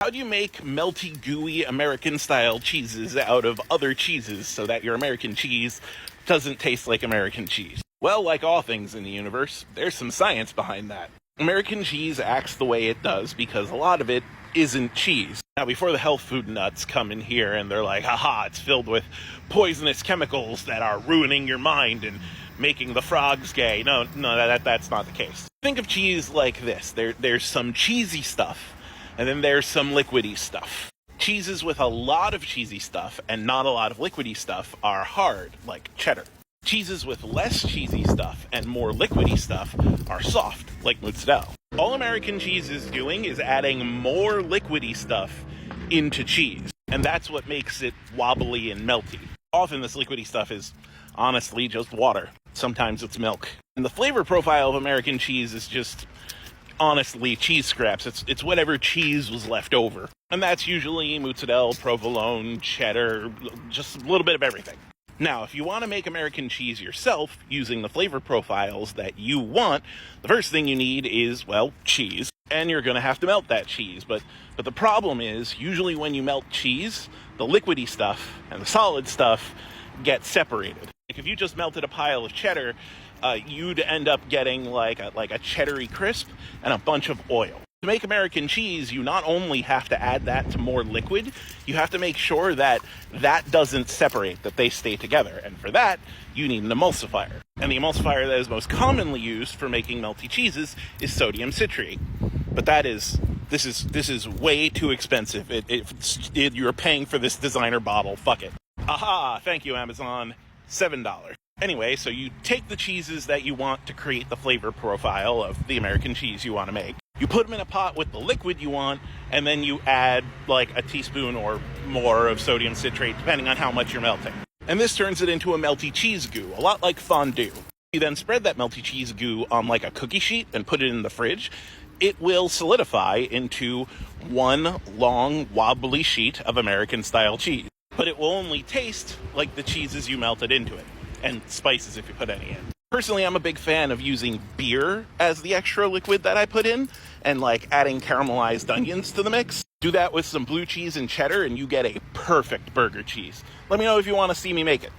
How do you make melty, gooey American-style cheeses out of other cheeses so that your American cheese doesn't taste like American cheese? Well, like all things in the universe, there's some science behind that. American cheese acts the way it does because a lot of it isn't cheese. Now, before the health food nuts come in here and they're like, haha, it's filled with poisonous chemicals that are ruining your mind and making the frogs gay. No, that's not the case. Think of cheese like this. There's some cheesy stuff, and then there's some liquidy stuff. Cheeses with a lot of cheesy stuff and not a lot of liquidy stuff are hard, like cheddar. Cheeses with less cheesy stuff and more liquidy stuff are soft, like mozzarella. All American cheese is doing is adding more liquidy stuff into cheese, and that's what makes it wobbly and melty. Often this liquidy stuff is honestly just water. Sometimes it's milk. And the flavor profile of American cheese is just honestly cheese scraps. It's whatever cheese was left over. And that's usually mozzarella, provolone, cheddar, just a little bit of everything. Now, if you want to make American cheese yourself using the flavor profiles that you want, the first thing you need is, well, cheese. And you're going to have to melt that cheese. But the problem is, usually when you melt cheese, the liquidy stuff and the solid stuff get separated. Like if you just melted a pile of cheddar, you'd end up getting like a cheddary crisp and a bunch of oil. To make American cheese, you not only have to add that to more liquid, you have to make sure that that doesn't separate, that they stay together. And for that, you need an emulsifier. And the emulsifier that is most commonly used for making melty cheeses is sodium citrate. But this is way too expensive. You're paying for this designer bottle. Fuck it. Aha! Thank you, Amazon. $7. Anyway, so you take the cheeses that you want to create the flavor profile of the American cheese you want to make. You put them in a pot with the liquid you want, and then you add like a teaspoon or more of sodium citrate, depending on how much you're melting. And this turns it into a melty cheese goo, a lot like fondue. You then spread that melty cheese goo on like a cookie sheet and put it in the fridge. It will solidify into one long, wobbly sheet of American-style cheese. But it will only taste like the cheeses you melted into it, and spices if you put any in. Personally, I'm a big fan of using beer as the extra liquid that I put in, and like adding caramelized onions to the mix. Do that with some blue cheese and cheddar, and you get a perfect burger cheese. Let me know if you want to see me make it.